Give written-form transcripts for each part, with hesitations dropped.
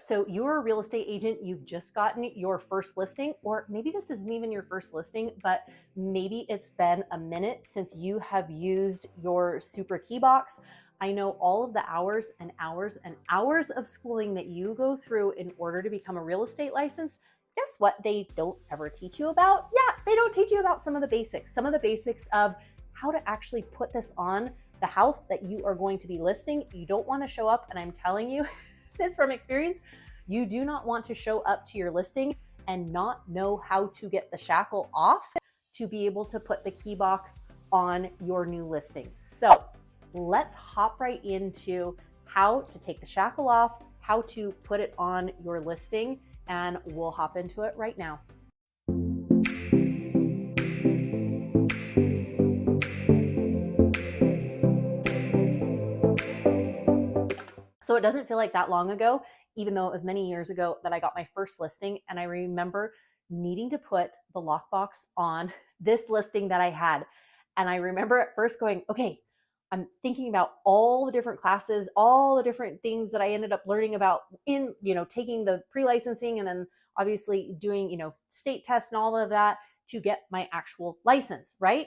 So you're a real estate agent, you've just gotten your first listing, or maybe this isn't even your first listing, but maybe it's been a minute since you have used your Supra key box. I know all of the hours and hours and hours of schooling that you go through in order to become a real estate license. Guess what they don't ever teach you about? Yeah, they don't teach you about some of the basics of how to actually put this on the house that you are going to be listing. You don't want to show up, and I'm telling you this from experience, you do not want to show up to your listing and not know how to get the shackle off to be able to put the key box on your new listing. So let's hop right into how to take the shackle off, how to put it on your listing, and we'll hop into it right now. So it doesn't feel like that long ago, even though it was many years ago that I got my first listing. And I remember needing to put the lockbox on this listing that I had. And I remember at first going, okay, I'm thinking about all the different classes, all the different things that I ended up learning about in, taking the pre-licensing and then obviously doing, state tests and all of that to get my actual license, right?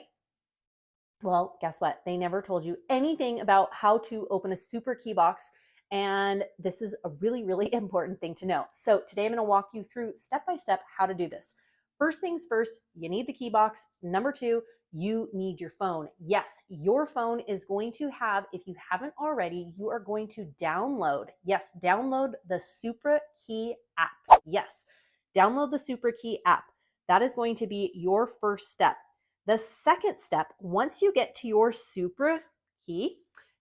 Well, guess what? They never told you anything about how to open a Supra key box. And this is a really, really important thing to know. So today I'm going to walk you through step by step how to do this. First things first, you need the key box. Number two, you need your phone. Yes, your phone is going to have, if you haven't already, you are going to download the Supra Key app. Yes, download the Supra Key app. That is going to be your first step. The second step, once you get to your Supra key,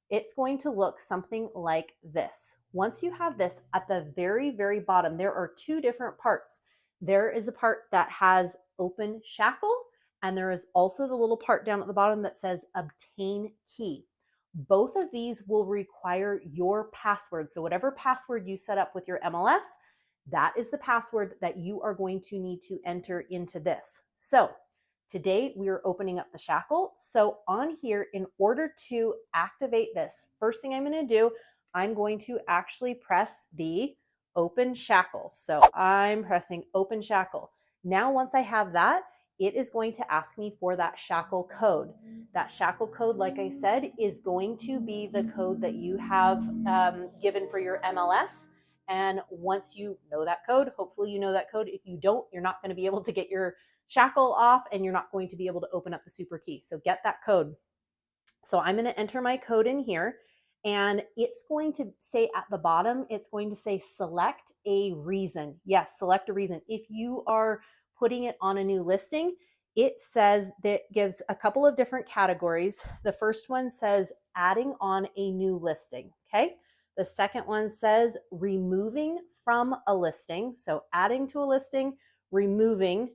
it's going to look something like this. Once you have this at the very, very bottom, there are two different parts. There is a part that has open shackle, and there is also the little part down at the bottom that says obtain key. Both of these will require your password. So whatever password you set up with your MLS, that is the password that you are going to need to enter into this. So today, we are opening up the shackle. So on here, in order to activate this, first thing I'm going to do, I'm going to actually press the open shackle. So I'm pressing open shackle. Now, once I have that, it is going to ask me for that shackle code. That shackle code, like I said, is going to be the code that you have given for your MLS. And once you know that code, hopefully you know that code. If you don't, you're not going to be able to get your shackle off and you're not going to be able to open up the Supra key. So get that code. So I'm going to enter my code in here, and it's going to say at the bottom, it's going to say select a reason. Yes, select a reason. If you are putting it on a new listing, it says that gives a couple of different categories. The first one says adding on a new listing. Okay. The second one says removing from a listing. So adding to a listing, removing,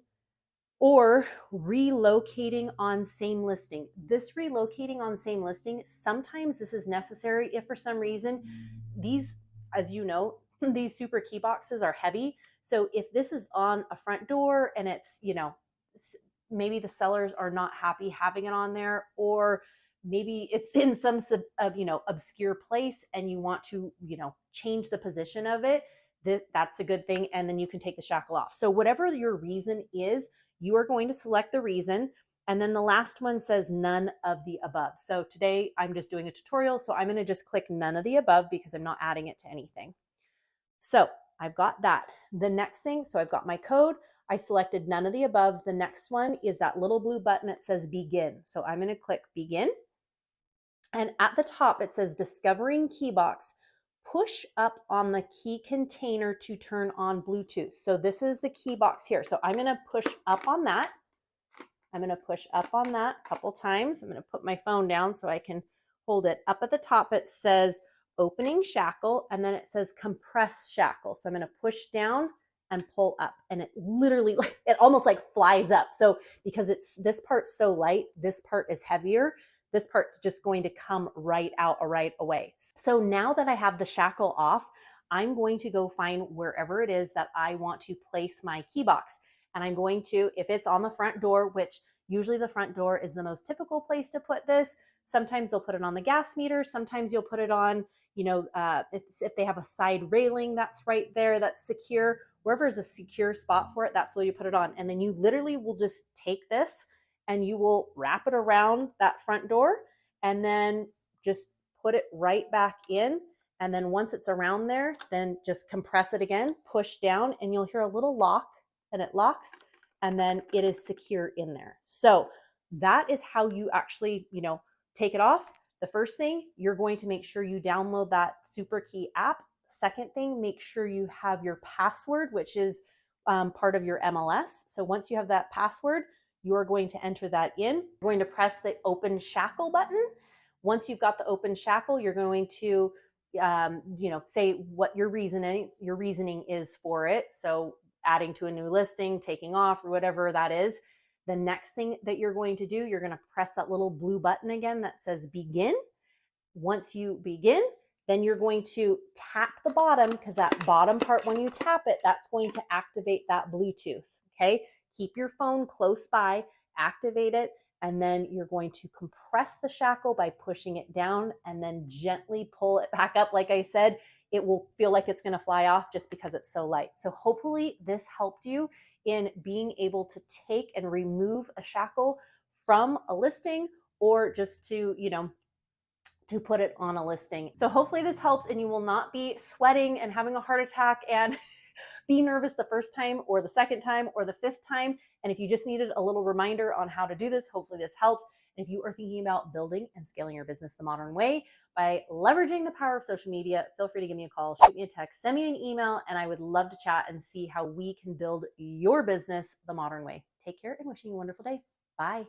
or relocating on same listing. This relocating on same listing, sometimes this is necessary if for some reason these, as you know, these Supra key boxes are heavy. So if this is on a front door and it's, maybe the sellers are not happy having it on there, or maybe it's in some obscure place and you want to, change the position of it, that's a good thing. And then you can take the shackle off. So whatever your reason is, you are going to select the reason. And then the last one says none of the above. So today I'm just doing a tutorial. So I'm going to just click none of the above because I'm not adding it to anything. So I've got that. The next thing, so I've got my code. I selected none of the above. The next one is that little blue button that says begin. So I'm going to click begin. And at the top, it says discovering key box. Push up on the key container to turn on Bluetooth. So this is the key box here. So I'm going to push up on that. I'm going to push up on that a couple times. I'm going to put my phone down so I can hold it. Up at the top, it says opening shackle, and then it says compress shackle. So I'm going to push down and pull up, and it literally, it almost like flies up. So because this part's so light, this part is heavier. This part's just going to come right out right away. So now that I have the shackle off, I'm going to go find wherever it is that I want to place my key box. And I'm going to, if it's on the front door, which Usually the front door is the most typical place to put this. Sometimes they'll put it on the gas meter. Sometimes you'll put it on, if they have a side railing that's right there that's secure, wherever is a secure spot for it, that's where you put it on. And then you literally will just take this and you will wrap it around that front door and then just put it right back in. And then once it's around there, then just compress it again, push down, and you'll hear a little lock and it locks, and then it is secure in there. So that is how you actually, take it off. The first thing, you're going to make sure you download that Supra Key app. Second thing, make sure you have your password, which is part of your MLS. So once you have that password, you are going to enter that in. You're going to press the open shackle button. Once you've got the open shackle, you're going to say what your reasoning is for it. So adding to a new listing, taking off, or whatever that is. The next thing that you're going to do, you're going to press that little blue button again that says begin. Once you begin, then you're going to tap the bottom, because that bottom part, when you tap it, that's going to activate that Bluetooth. Okay. Keep your phone close by, activate it, and then you're going to compress the shackle by pushing it down and then gently pull it back up. Like I said, it will feel like it's going to fly off just because it's so light. So hopefully this helped you in being able to take and remove a shackle from a listing, or just to put it on a listing. So hopefully this helps and you will not be sweating and having a heart attack and be nervous the first time or the second time or the fifth time. And if you just needed a little reminder on how to do this, hopefully this helped. And if you are thinking about building and scaling your business the modern way by leveraging the power of social media, feel free to give me a call, shoot me a text, send me an email, and I would love to chat and see how we can build your business the modern way. Take care and wishing you a wonderful day. Bye.